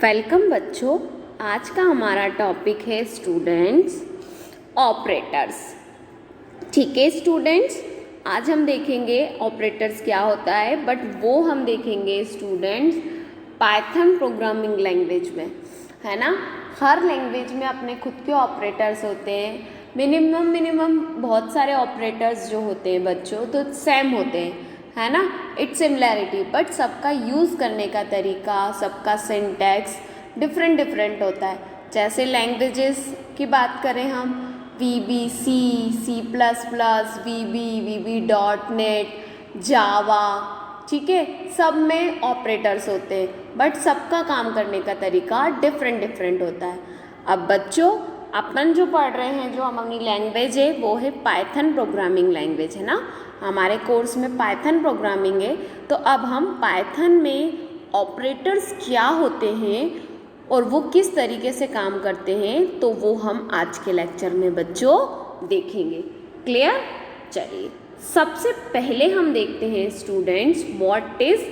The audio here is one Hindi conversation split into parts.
वेलकम बच्चों। आज का हमारा टॉपिक है स्टूडेंट्स ऑपरेटर्स। ठीक है स्टूडेंट्स, आज हम देखेंगे ऑपरेटर्स क्या होता है, बट वो हम देखेंगे स्टूडेंट्स पाइथन प्रोग्रामिंग लैंग्वेज में, है ना। हर लैंग्वेज में अपने खुद के ऑपरेटर्स होते हैं। मिनिमम बहुत सारे ऑपरेटर्स जो होते हैं बच्चों तो सेम होते हैं, है ना। इट्स सिमिलैरिटी, बट सबका यूज़ करने का तरीका, सबका सिंटैक्स डिफरेंट होता है। जैसे लैंग्वेजेस की बात करें हम, VB, C plus plus, VB dot net, Java, ठीक है, सब में ऑपरेटर्स होते हैं, बट सबका काम करने का तरीका डिफरेंट होता है। अब बच्चों अपन जो पढ़ रहे हैं, जो हमारी लैंग्वेज है वो है पाइथन प्रोग्रामिंग लैंग्वेज, है ना। हमारे कोर्स में पाइथन प्रोग्रामिंग है, तो अब हम पाइथन में ऑपरेटर्स क्या होते हैं और वो किस तरीके से काम करते हैं, तो वो हम आज के लेक्चर में बच्चों देखेंगे। क्लियर? चलिए सबसे पहले हम देखते हैं स्टूडेंट्स व्हाट इज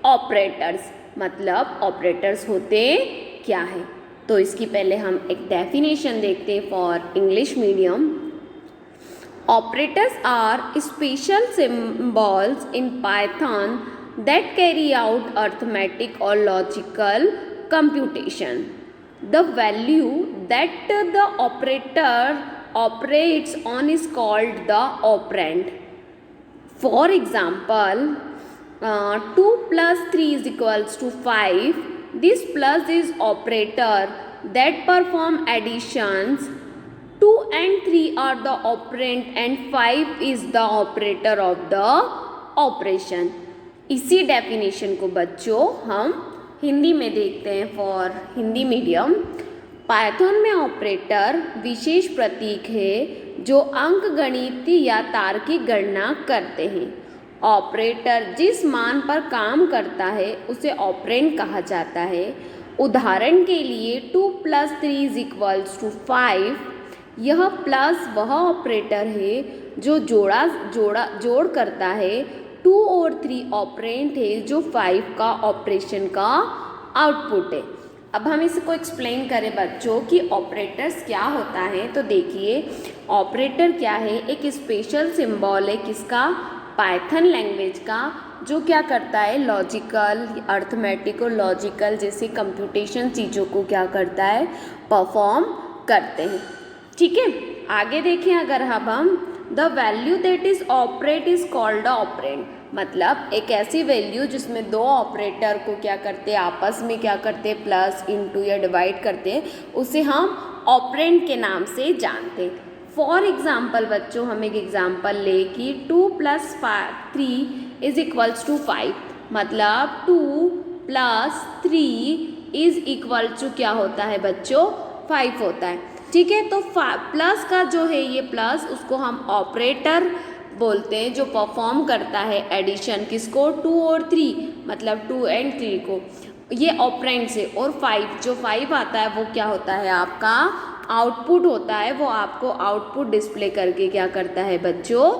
ऑपरेटर्स, मतलब ऑपरेटर्स होते क्या है। तो इसकी पहले हम एक डेफिनेशन देखते हैं for English medium. Operators are special symbols in Python that carry out arithmetic or logical computation. The value that the operator operates on is called the operand. For example, 2 plus 3 is equals to 5. This plus is operator that perform additions. 2 and 3 are the operand and 5 is the operator of the operation. इसी डेफिनेशन को बच्चों हम हिंदी में देखते हैं फॉर हिंदी मीडियम। पाइथन में ऑपरेटर विशेष प्रतीक है जो अंकगणित या तार्किक गणना करते हैं। ऑपरेटर जिस मान पर काम करता है उसे ऑपरेंड कहा जाता है। उदाहरण के लिए 2 plus 3 is equals to 5। यह प्लस वह ऑपरेटर है जो जोड़ करता है। 2 और 3 ऑपरेंट है जो 5 का ऑपरेशन का आउटपुट है। अब हम इसको एक्सप्लेन करें बच्चों कि ऑपरेटर्स क्या होता है, तो देखिए ऑपरेटर क्या है, एक स्पेशल सिंबल है किसका, पाइथन लैंग्वेज का, जो क्या करता है लॉजिकल, अर्थमेटिक और लॉजिकल जैसे कंप्यूटेशन चीज़ों को क्या करता है, परफॉर्म करते हैं। ठीक है, आगे देखें अगर हम the value that is operate is called operand, मतलब एक ऐसी वैल्यू जिसमें दो ऑपरेटर को क्या करते हैं, आपस में क्या करते हैं, प्लस इंटू या डिवाइड करते हैं, उसे हम ऑपरेंड के नाम से जानते हैं। फॉर एग्जाम्पल बच्चों हम एक एग्जाम्पल ले कि 2 plus 3 इज इक्वल्स टू 5, मतलब 2 plus 3 इज इक्वल टू क्या होता है बच्चों, 5 होता है। ठीक है, तो प्लस का जो है ये प्लस, उसको हम ऑपरेटर बोलते हैं जो परफॉर्म करता है एडिशन, किसको, 2 और 3, मतलब 2 and 3 को, ये ऑपरेंड से। और 5 जो 5 आता है वो क्या होता है, आपका आउटपुट होता है, वो आपको आउटपुट डिस्प्ले करके क्या करता है बच्चों,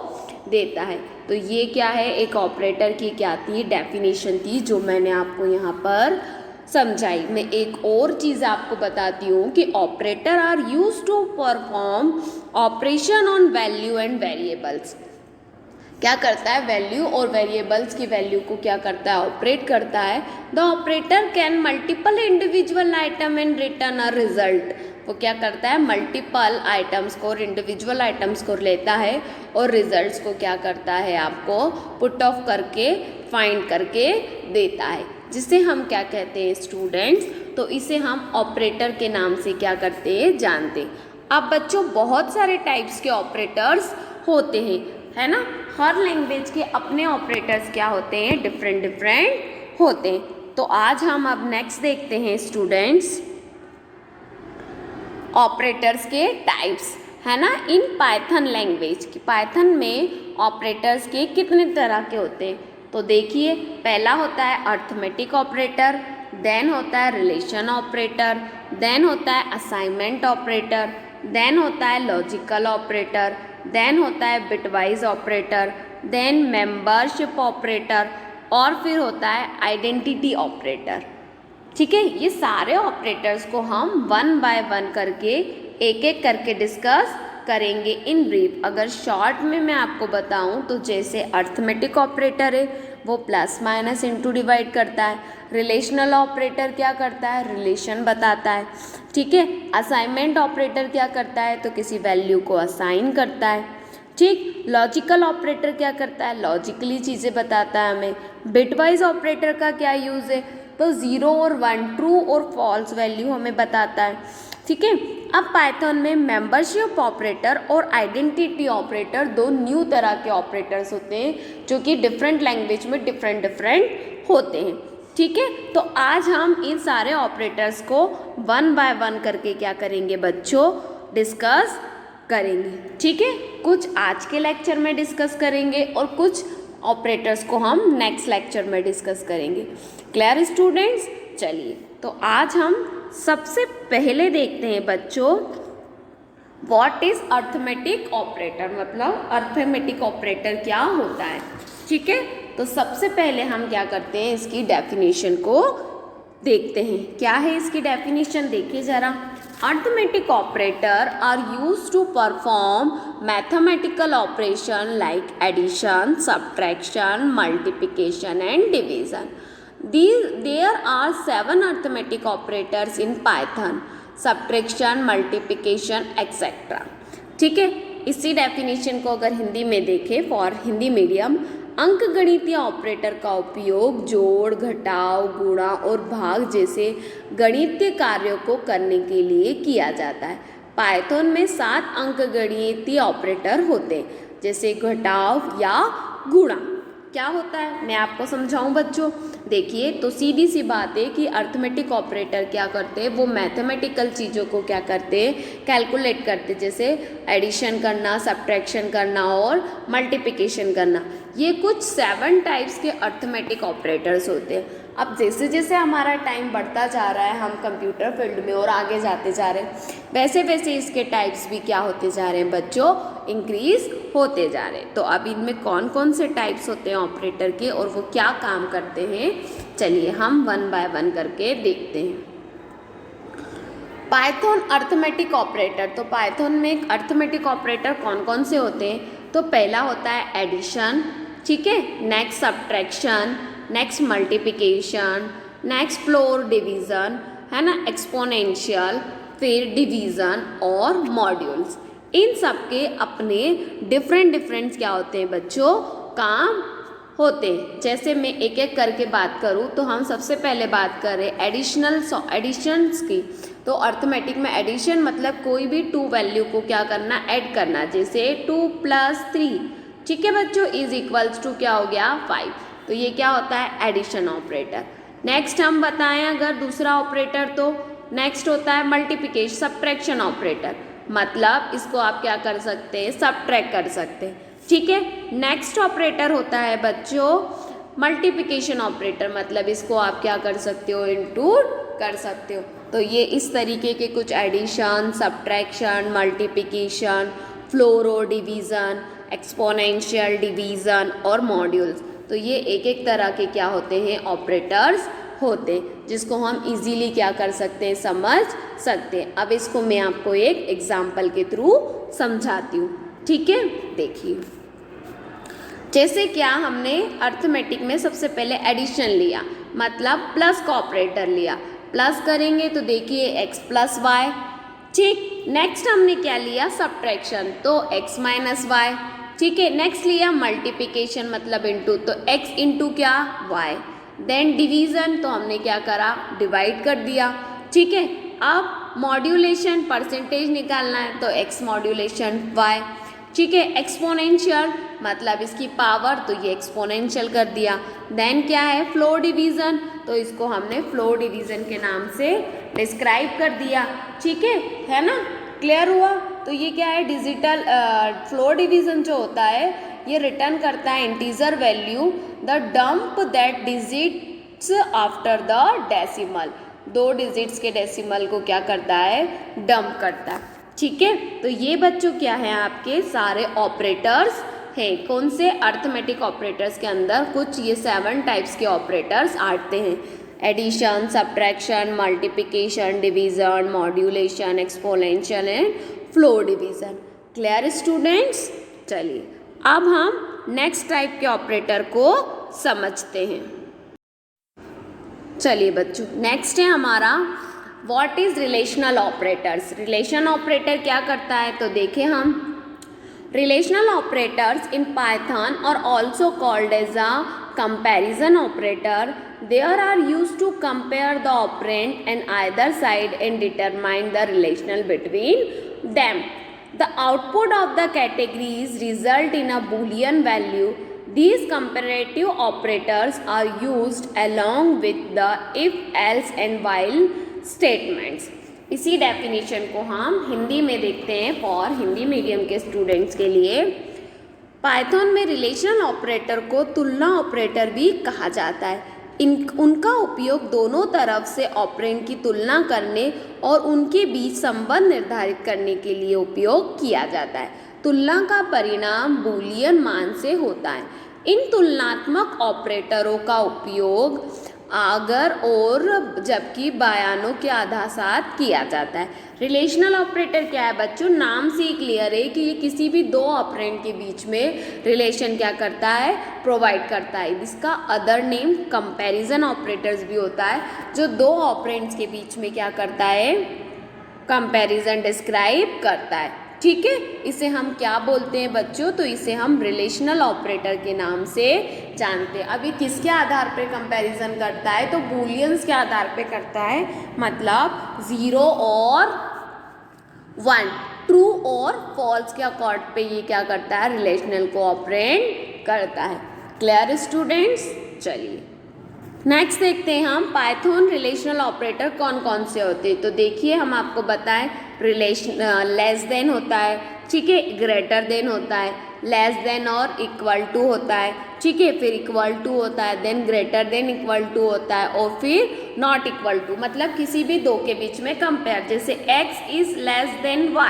देता है। तो ये क्या है, एक ऑपरेटर की क्या थी, डेफिनेशन थी जो मैंने आपको यहाँ पर समझाई। मैं एक और चीज़ आपको बताती हूँ कि operator are use to perform operation on value and variables. क्या करता है, वैल्यू और वेरिएबल्स की वैल्यू को क्या करता है, ऑपरेट करता है। The operator can multiple individual item and return a result. वो क्या करता है, मल्टीपल आइटम्स को और इंडिविजुअल आइटम्स को लेता है और रिजल्ट्स को क्या करता है, आपको पुट ऑफ करके फाइंड करके देता है, जिसे हम क्या कहते हैं स्टूडेंट्स, तो इसे हम ऑपरेटर के नाम से क्या करते हैं, जानते हैं। अब बच्चों बहुत सारे टाइप्स के ऑपरेटर्स होते हैं, है ना। हर लैंग्वेज के अपने ऑपरेटर्स क्या होते हैं, डिफरेंट होते हैं। तो आज हम अब नेक्स्ट देखते हैं स्टूडेंट्स ऑपरेटर्स के टाइप्स, है ना, इन पाइथन लैंग्वेज की। पाइथन में ऑपरेटर्स के कितने तरह के होते हैं, तो देखिए पहला होता है अर्थमेटिक ऑपरेटर, देन होता है रिलेशन ऑपरेटर, देन होता है असाइनमेंट ऑपरेटर, देन होता है लॉजिकल ऑपरेटर, देन होता है bitwise operator, then membership operator, और फिर होता है आइडेंटिटी ऑपरेटर। ठीक है, ये सारे ऑपरेटर्स को हम वन बाय वन करके एक एक करके डिस्कस करेंगे इन ब्रीफ। अगर शॉर्ट में मैं आपको बताऊं तो जैसे अर्थमेटिक ऑपरेटर है वो प्लस माइनस इंटू डिवाइड करता है। रिलेशनल ऑपरेटर क्या करता है, रिलेशन बताता है। ठीक है, असाइनमेंट ऑपरेटर क्या करता है, तो किसी वैल्यू को असाइन करता है। ठीक, लॉजिकल ऑपरेटर क्या करता है, लॉजिकली चीज़ें बताता है हमें। बिटवाइज ऑपरेटर का क्या यूज़ है, तो 0 और 1 ट्रू और फॉल्स वैल्यू हमें बताता है। ठीक है, अब पाइथन में मेंबरशिप ऑपरेटर और आइडेंटिटी ऑपरेटर दो न्यू तरह के ऑपरेटर्स होते हैं जो कि डिफरेंट लैंग्वेज में डिफरेंट होते हैं। ठीक है, तो आज हम इन सारे ऑपरेटर्स को वन बाय वन करके क्या करेंगे बच्चों, डिस्कस करेंगे। ठीक है, कुछ आज के लेक्चर में डिस्कस करेंगे और कुछ ऑपरेटर्स को हम नेक्स्ट लेक्चर में डिस्कस करेंगे। Clear students? चलिए, तो आज हम सबसे पहले देखते हैं बच्चों व्हाट इज अर्थमेटिक ऑपरेटर, मतलब अर्थमेटिक ऑपरेटर क्या होता है। ठीक है, तो सबसे पहले हम क्या करते हैं, इसकी डेफिनेशन को देखते हैं। क्या है इसकी डेफिनेशन, देखिए जरा। Arithmetic operator are used to perform mathematical operation like addition, subtraction, multiplication and division. There are 7 arithmetic operators in Python: subtraction, multiplication, etc. ठीक है, इसी डेफिनेशन को अगर हिंदी में देखें फॉर हिंदी मीडियम, अंकगणितीय ऑपरेटर का उपयोग जोड़, घटाव, गुणा और भाग जैसे गणितीय कार्यों को करने के लिए किया जाता है। पाइथन में 7 अंकगणितीय ऑपरेटर होते हैं, जैसे घटाव या गुणा। क्या होता है मैं आपको समझाऊं बच्चों। देखिए, तो सीधी सी बात है कि अर्थमेटिक ऑपरेटर क्या करते हैं, वो मैथमेटिकल चीज़ों को क्या करते हैं, कैलकुलेट करते, जैसे एडिशन करना, सब्ट्रैक्शन करना और मल्टीप्लिकेशन करना। ये कुछ 7 टाइप्स के अर्थमेटिक ऑपरेटर्स होते हैं। अब जैसे जैसे हमारा टाइम बढ़ता जा रहा है, हम कंप्यूटर फील्ड में और आगे जाते जा रहे हैं, वैसे वैसे इसके टाइप्स भी क्या होते जा रहे हैं बच्चों, इंक्रीज होते जा रहे हैं। तो अब इनमें कौन कौन से टाइप्स होते हैं ऑपरेटर के और वो क्या काम करते हैं, चलिए हम वन बाय वन करके देखते हैं। पाइथन अर्थमेटिक ऑपरेटर, तो पाइथन में एक अर्थमेटिक ऑपरेटर कौन कौन से होते हैं, तो पहला होता है एडिशन। ठीक है, next subtraction, next multiplication, next floor division, है ना, एक्सपोनेंशियल, फिर डिवीज़न और मॉड्यूल्स। इन सब के अपने डिफरेंट क्या होते हैं बच्चों, काम होते हैं। जैसे मैं एक एक करके बात करूँ तो हम सबसे पहले बात करें एडिशंस की। तो अर्थमेटिक में एडिशन मतलब कोई भी 2 वैल्यू को क्या करना, ऐड करना। जैसे 2 + 3, ठीक है बच्चों, इज इक्वल्स टू क्या हो गया 5। तो ये क्या होता है, एडिशन ऑपरेटर। नेक्स्ट हम बताएं अगर दूसरा ऑपरेटर, तो नेक्स्ट होता है मल्टीप्लिकेशन, सब्ट्रैक्शन ऑपरेटर। मतलब इसको आप क्या कर सकते हैं, सब्ट्रैक्ट कर सकते हैं। ठीक है, नेक्स्ट ऑपरेटर होता है बच्चों मल्टीप्लिकेशन ऑपरेटर। मतलब इसको आप क्या कर सकते हो, इंटू कर सकते हो। तो ये इस तरीके के कुछ एडिशन, सब्ट्रैक्शन, मल्टीप्लिकेशन, फ्लोरो डिवीज़न, एक्सपोनेंशियल डिवीज़न और मॉड्यूल्स, तो ये एक एक तरह के क्या होते हैं, ऑपरेटर्स होते हैं, जिसको हम इजीली क्या कर सकते हैं, समझ सकते हैं। अब इसको मैं आपको एक एग्जाम्पल के थ्रू समझाती हूँ। ठीक है, देखिए जैसे क्या हमने अर्थमेटिक में सबसे पहले एडिशन लिया, मतलब प्लस का ऑपरेटर लिया। प्लस करेंगे तो देखिए x + y। ठीक, नेक्स्ट हमने क्या लिया, सब्ट्रैक्शन, तो x - y। ठीक है, नेक्स्ट लिया मल्टीप्लिकेशन मतलब इंटू, तो x इंटू क्या, y। देन डिवीज़न, तो हमने क्या करा, डिवाइड कर दिया। ठीक है, अब मॉड्यूलेशन, परसेंटेज निकालना है, तो x मॉड्यूलेशन y। ठीक है, एक्सपोनेंशियल मतलब इसकी पावर, तो ये एक्सपोनेंशियल कर दिया। देन क्या है, फ्लोर डिवीज़न, तो इसको हमने फ्लोर डिवीज़न के नाम से डिस्क्राइब कर दिया। ठीक है ना, क्लियर हुआ। तो ये क्या है, डिजिटल फ्लोर डिवीज़न जो होता है ये रिटर्न करता है integer value, the dump that digits after the decimal. 2 digits के डेसिमल को क्या करता है, डंप करता है। ठीक है, तो ये बच्चों क्या है, आपके सारे ऑपरेटर्स हैं। कौन से, अर्थमेटिक ऑपरेटर्स के अंदर कुछ ये 7 टाइप्स के ऑपरेटर्स आते हैं। Addition, subtraction, multiplication, division, modulation, exponential and flow division. Clear students? चलिए अब हम नेक्स्ट टाइप के ऑपरेटर को समझते हैं। चलिए बच्चों, नेक्स्ट है हमारा what is relational operators. Relation operator क्या करता है तो देखें हम। रिलेशनल ऑपरेटर्स इन पाइथन और also called as a comparison operator, there are used to compare the operand and either side and determine the relation between them. The output of the categories result in a Boolean value. These comparative operators are used along with the if, else and while statements. इसी डेफिनेशन को हम हिंदी में देखते हैं फॉर हिंदी मीडियम के स्टूडेंट्स के लिए। पाइथन में रिलेशनल ऑपरेटर को तुलना ऑपरेटर भी कहा जाता है। उनका उपयोग दोनों तरफ से ऑपरेंड की तुलना करने और उनके बीच संबंध निर्धारित करने के लिए उपयोग किया जाता है। तुलना का परिणाम बूलियन मान से होता है। इन तुलनात्मक ऑपरेटरों का उपयोग अगर और जबकि बयानों के आधार साथ किया जाता है। रिलेशनल ऑपरेटर क्या है बच्चों? नाम से ही क्लियर है कि ये किसी भी दो ऑपरेंड के बीच में रिलेशन क्या करता है? प्रोवाइड करता है। इसका अदर नेम कंपैरिजन ऑपरेटर्स भी होता है, जो दो ऑपरेंड्स के बीच में क्या करता है? कंपैरिजन डिस्क्राइब करता है। ठीक है, इसे हम क्या बोलते हैं बच्चों? तो इसे हम रिलेशनल ऑपरेटर के नाम से जानते हैं। अब ये किसके आधार पर कंपैरिजन करता है? तो बूलियंस के आधार पे करता है, मतलब 0 और 1, ट्रू और फॉल्स के अकॉर्ड पे ये क्या करता है? रिलेशनल को ऑपरेट करता है। Clear students? चलिए नेक्स्ट देखते हैं हम पाइथन रिलेशनल ऑपरेटर कौन कौन से होते हैं। तो देखिए हम आपको बताएं, रिलेशन लेस देन होता है, ठीक है, ग्रेटर देन होता है, लेस देन और इक्वल टू होता है, ठीक है, फिर इक्वल टू होता है, then greater than equal to होता है और फिर नॉट इक्वल टू, मतलब किसी भी दो के बीच में कंपेयर, जैसे x is less than y,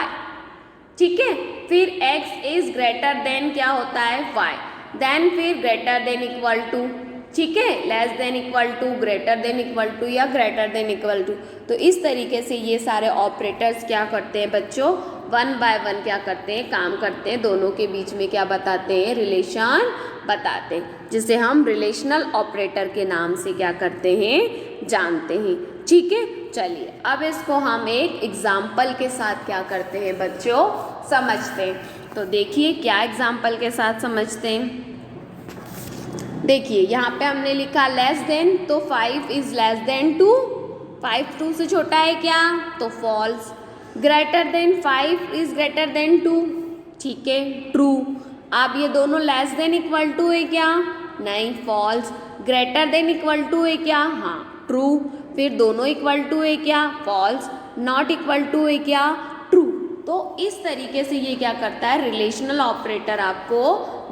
ठीक है, फिर x इज ग्रेटर देन क्या होता है? y, देन फिर ग्रेटर देन इक्वल टू, ठीक है, less than equal to, greater than equal to या ग्रेटर देन इक्वल टू। तो इस तरीके से ये सारे ऑपरेटर्स क्या करते हैं बच्चों? वन बाय वन क्या करते हैं? काम करते हैं, दोनों के बीच में क्या बताते हैं? रिलेशन बताते हैं, जिसे हम रिलेशनल ऑपरेटर के नाम से क्या करते हैं? जानते हैं। ठीक है, चलिए अब इसको हम एक एग्जाम्पल के साथ क्या करते हैं बच्चों? समझते हैं। तो देखिए क्या एग्जाम्पल के साथ समझते हैं। देखिए यहाँ पे हमने लिखा लेस देन, तो 5 इज लेस देन 2, 5 2 से छोटा है क्या? तो false. Greater than 5 is greater than 2, ठीक है, ट्रू। अब ये दोनों लेस देन इक्वल टू है क्या? नहीं, false. Greater than equal to है क्या? हाँ, ट्रू। फिर दोनों इक्वल टू है क्या? फॉल्स। नॉट इक्वल टू है क्या? ट्रू। तो इस तरीके से ये क्या करता है? रिलेशनल ऑपरेटर आपको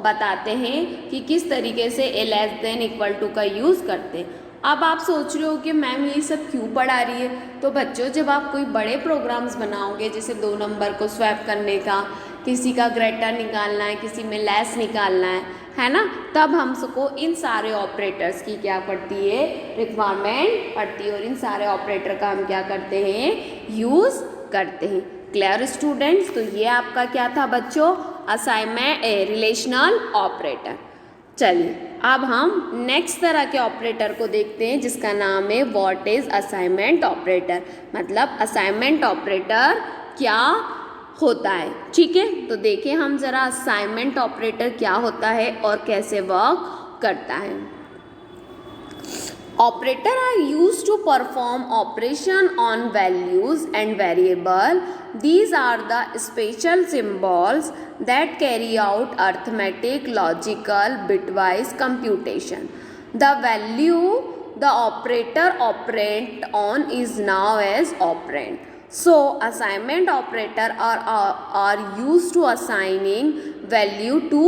बताते हैं कि किस तरीके से ए लेस देन इक्वल टू का यूज़ करते हैं। अब आप सोच रहे हो कि मैम ये सब क्यों पढ़ा रही है? तो बच्चों जब आप कोई बड़े प्रोग्राम्स बनाओगे, जैसे 2 नंबर को स्वैप करने का, किसी का ग्रेटर निकालना है, किसी में लेस निकालना है ना, तब हमको इन सारे ऑपरेटर्स की क्या पड़ती है? रिक्वायरमेंट पड़ती है, और इन सारे ऑपरेटर का हम क्या करते हैं? यूज़ करते हैं। Clear students? तो ये आपका क्या था बच्चों? Assignment relational operator. चलिए अब हम नेक्स्ट तरह के ऑपरेटर को देखते हैं, जिसका नाम है व्हाट इज असाइनमेंट ऑपरेटर। मतलब असाइनमेंट ऑपरेटर क्या होता है। ठीक है, तो देखें हम जरा असाइनमेंट ऑपरेटर क्या होता है और कैसे वर्क करता है। Operator are used to perform operation on values and variable. These are the special symbols that carry out arithmetic, logical, bitwise computation. The value the operator operate on is now as operand. So assignment operator are used to assigning value to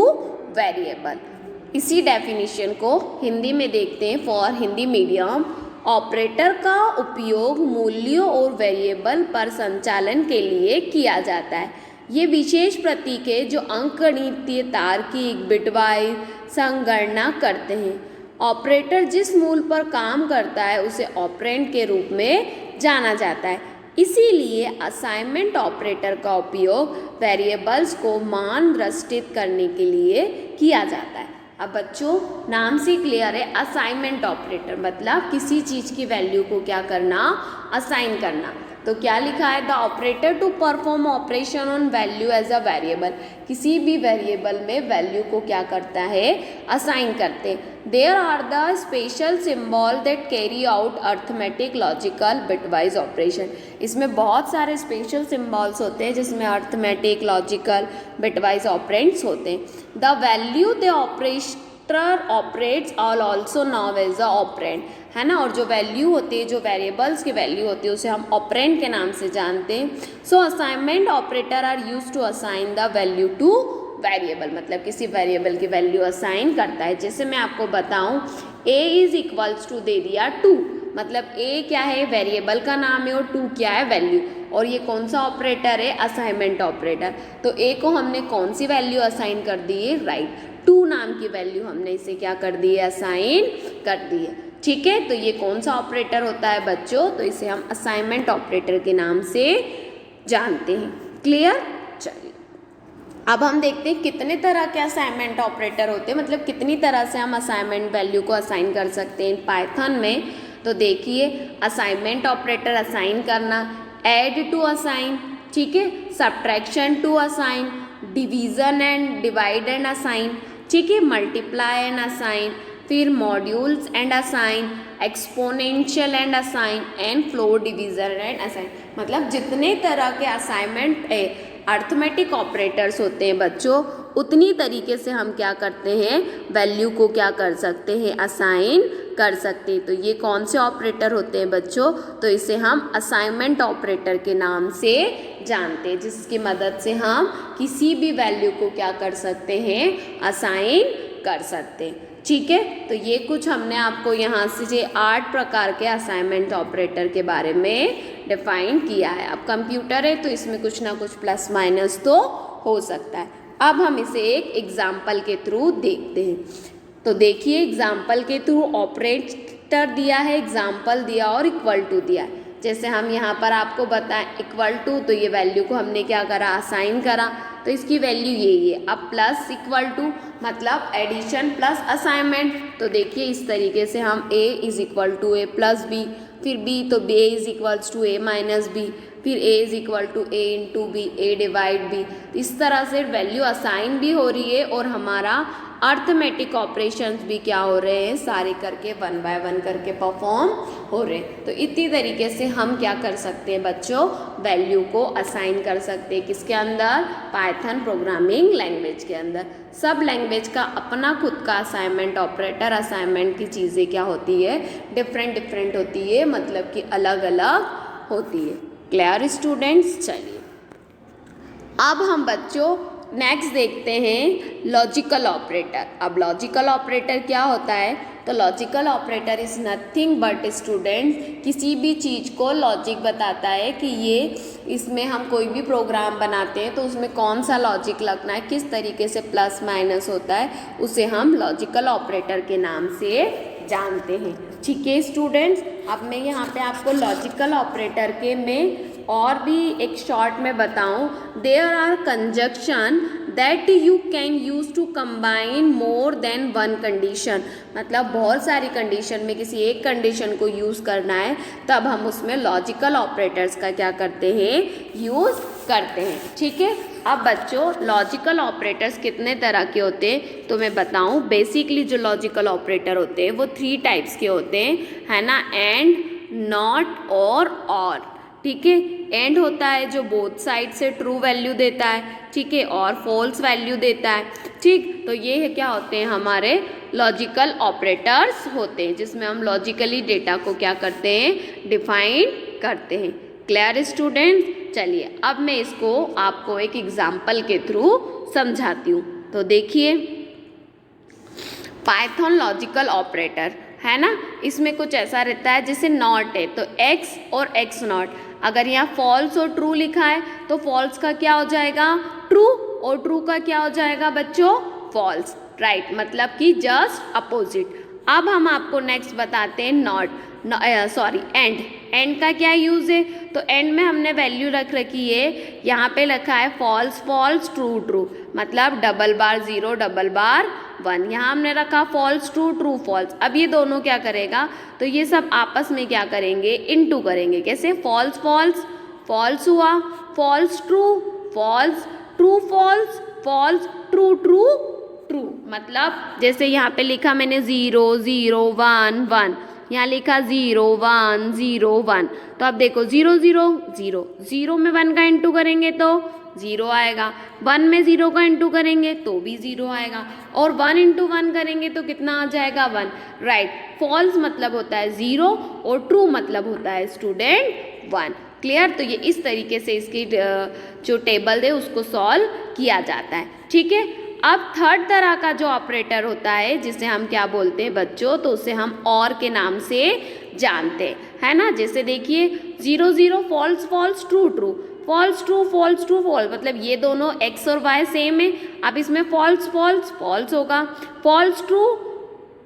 variable. इसी डेफिनेशन को हिंदी में देखते हैं फॉर हिंदी मीडियम। ऑपरेटर का उपयोग मूल्यों और वेरिएबल पर संचालन के लिए किया जाता है। ये विशेष प्रतीक है जो अंकगणितीय तार्किक बिटवाइज संगणना करते हैं। ऑपरेटर जिस मूल पर काम करता है उसे ऑपरेंड के रूप में जाना जाता है। इसीलिए असाइनमेंट ऑपरेटर का उपयोग वेरिएबल्स को मान दृष्टित करने के लिए किया जाता है। अब बच्चों नाम से क्लियर है, असाइनमेंट ऑपरेटर मतलब किसी चीज़ की वैल्यू को क्या करना, असाइन करना। तो क्या लिखा है, the operator to perform operation on value as a variable, किसी भी वेरिएबल में वैल्यू को क्या करता है, असाइन करते। There are the special symbol that carry out arithmetic logical bitwise operation, इसमें बहुत सारे स्पेशल सिंबल्स होते हैं जिसमें अर्थमेटिक लॉजिकल बिटवाइज ऑपरेंड्स होते हैं। The value the operator operates all also now as a operand, है ना, और जो वैल्यू होती है, जो वेरिएबल्स की वैल्यू होती है उसे हम ऑपरेंड के नाम से जानते हैं। So assignment operator are use to assign the value to variable, मतलब किसी वेरिएबल की वैल्यू असाइन करता है। जैसे मैं आपको बताऊं, a इज इक्वल्स टू दे दिया 2, मतलब a क्या है, वेरिएबल का नाम है, और 2 क्या है, वैल्यू। और ये कौन सा ऑपरेटर है, असाइनमेंट ऑपरेटर। तो a को हमने कौन सी वैल्यू असाइन कर दी है, राइट, 2 नाम की वैल्यू हमने इसे क्या कर दी है, असाइन कर दी है। ठीक है, तो ये कौन सा ऑपरेटर होता है बच्चों, तो इसे हम असाइनमेंट ऑपरेटर के नाम से जानते हैं। क्लियर, चलिए अब हम देखते हैं कितने तरह के असाइनमेंट ऑपरेटर होते हैं, मतलब कितनी तरह से हम असाइनमेंट वैल्यू को असाइन कर सकते हैं पाइथन में। तो देखिए, असाइनमेंट ऑपरेटर असाइन करना, ऐड टू असाइन, ठीक है, subtraction to assign, division and divide and assign, ठीक है, मल्टीप्लाई एंड असाइन, फिर modules and assign, exponential and assign, and floor division and assign. मतलब जितने तरह के असाइनमेंट अर्थमेटिक ऑपरेटर्स होते हैं बच्चों, उतनी तरीके से हम क्या करते हैं, वैल्यू को क्या कर सकते हैं, असाइन कर सकते हैं। तो ये कौन से ऑपरेटर होते हैं बच्चों, तो इसे हम असाइनमेंट ऑपरेटर के नाम से जानते हैं, जिसकी मदद से हम किसी भी वैल्यू को क्या कर सकते हैं, असाइन कर सकते हैं। ठीक है, तो ये कुछ हमने आपको यहाँ से 8 प्रकार के असाइनमेंट ऑपरेटर के बारे में डिफाइन किया है। अब कंप्यूटर है तो इसमें कुछ ना कुछ प्लस माइनस तो हो सकता है। अब हम इसे एक एग्जाम्पल के थ्रू देखते हैं। तो देखिए, एग्जाम्पल के थ्रू ऑपरेटर दिया है, एग्जाम्पल दिया और इक्वल टू दिया है। जैसे हम यहाँ पर आपको बताएं इक्वल टू, तो ये वैल्यू को हमने क्या करा, असाइन करा, तो इसकी वैल्यू ये है। अब प्लस इक्वल टू मतलब एडिशन प्लस असाइनमेंट, तो देखिए इस तरीके से हम a is equal to A plus B, फिर b तो b is equals to A minus B, फिर a is equal to A into B, A divide B. इस तरह से वैल्यू असाइन भी हो रही है और हमारा अर्थमेटिक ऑपरेशंस भी क्या हो रहे हैं, सारे करके 1 बाय 1 करके परफॉर्म हो रहे हैं। तो इतनी तरीके से हम क्या कर सकते हैं बच्चों, वैल्यू को असाइन कर सकते हैं। किसके अंदर, पाइथन प्रोग्रामिंग लैंग्वेज के अंदर। सब लैंग्वेज का अपना खुद का असाइनमेंट ऑपरेटर, असाइनमेंट की चीज़ें क्या होती है, डिफरेंट होती है, मतलब कि अलग अलग होती है। क्लियर स्टूडेंट्स, चलिए अब हम बच्चों नेक्स्ट देखते हैं लॉजिकल ऑपरेटर। अब लॉजिकल ऑपरेटर क्या होता है, तो logical operator is nothing but student, किसी भी चीज़ को लॉजिक बताता है कि ये इसमें हम कोई भी प्रोग्राम बनाते हैं तो उसमें कौन सा लॉजिक लगना है, किस तरीके से प्लस माइनस होता है, उसे हम लॉजिकल ऑपरेटर के नाम से जानते हैं। ठीक है स्टूडेंट्स, अब मैं यहाँ पे आपको लॉजिकल ऑपरेटर के में और भी एक शॉर्ट में बताऊं, there are conjunction that you can use to combine more than one condition, मतलब बहुत सारी कंडीशन में किसी एक कंडीशन को यूज़ करना है तब हम उसमें लॉजिकल ऑपरेटर्स का क्या करते हैं, यूज़ करते हैं। ठीक है, अब बच्चों लॉजिकल ऑपरेटर्स कितने तरह के होते हैं तो मैं बताऊं। बेसिकली जो लॉजिकल ऑपरेटर होते हैं वो 3 टाइप्स के होते हैं, है ना, एंड, नॉट और। ठीक है, एंड होता है जो बोथ साइड से ट्रू वैल्यू देता है, ठीक है, और फॉल्स वैल्यू देता है। ठीक, तो ये क्या होते हैं, हमारे लॉजिकल ऑपरेटर्स होते हैं जिसमें हम लॉजिकली डेटा को क्या करते हैं, डिफाइन करते हैं। क्लियर स्टूडेंट, चलिए अब मैं इसको आपको एक एग्जाम्पल के थ्रू समझाती हूँ। तो देखिए, पाइथन लॉजिकल ऑपरेटर है ना, इसमें कुछ ऐसा रहता है जैसे नॉट है तो x और x नॉट, अगर यहाँ फॉल्स और ट्रू लिखा है तो फॉल्स का क्या हो जाएगा, ट्रू, और ट्रू का क्या हो जाएगा बच्चों, फॉल्स, राइट, मतलब कि जस्ट अपोजिट। अब हम आपको नेक्स्ट बताते हैं एंड का क्या यूज़ है। तो एंड में हमने वैल्यू रख रखी है, यहाँ पे रखा है फॉल्स फॉल्स ट्रू ट्रू, मतलब डबल बार 0 डबल बार 1, यहाँ हमने रखा फॉल्स ट्रू ट्रू फॉल्स। अब ये दोनों क्या करेगा, तो ये सब आपस में क्या करेंगे, इनटू करेंगे। कैसे, फॉल्स फॉल्स फॉल्स हुआ, false true false, true false false, true true true. मतलब जैसे यहाँ पे लिखा मैंने 0 0 1 1, यहाँ लिखा 0 1 0 1, तो अब देखो 0 0 0, 0 में 1 का इंटू करेंगे तो 0 आएगा, 1 में 0 का इंटू करेंगे तो भी 0 आएगा, और 1 इंटू 1 करेंगे तो कितना आ जाएगा 1, राइट। फॉल्स मतलब होता है 0 और ट्रू मतलब होता है स्टूडेंट 1। क्लियर। तो ये इस तरीके से इसकी जो टेबल है उसको सॉल्व किया जाता है, ठीक है। अब थर्ड तरह का जो ऑपरेटर होता है जिसे हम क्या बोलते हैं बच्चों, तो उसे हम और के नाम से जानते हैं, है ना। जैसे देखिए 0 0 false false true true, false true false true false, मतलब ये दोनों x और y सेम है। अब इसमें फॉल्स फॉल्स फॉल्स होगा, फॉल्स ट्रू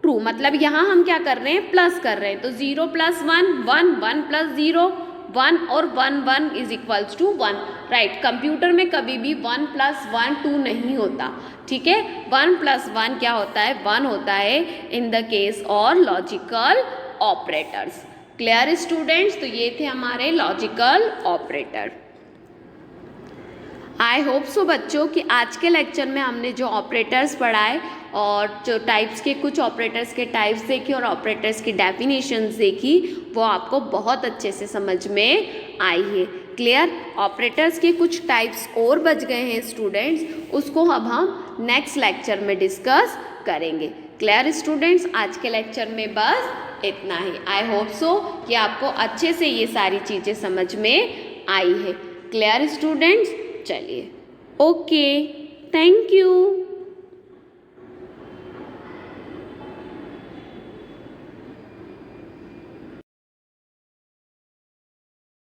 ट्रू, मतलब यहाँ हम क्या कर रहे हैं, प्लस कर रहे हैं। तो 0 + 1 1, 1 + 0 1, और 1 1 = 1, राइट। कंप्यूटर में कभी भी 1 + 1 2 नहीं होता, ठीक है। 1 + 1 क्या होता है, 1 होता है इन द केस और लॉजिकल ऑपरेटर्स। Clear students. तो ये थे हमारे logical operator. I hope so बच्चों कि आज के लेक्चर में हमने जो ऑपरेटर्स पढ़ाए और जो टाइप्स के कुछ ऑपरेटर्स के टाइप्स देखे और ऑपरेटर्स की डेफिनेशंस देखी, वो आपको बहुत अच्छे से समझ में आई है। क्लियर। ऑपरेटर्स के कुछ टाइप्स और बच गए हैं स्टूडेंट्स, उसको अब हम नेक्स्ट लेक्चर में डिस्कस करेंगे। Clear students. आज के लेक्चर में बस इतना ही। आई होप सो कि आपको अच्छे से ये सारी चीज़ें समझ में आई है। Clear students. चलिए, ओके, थैंक यू।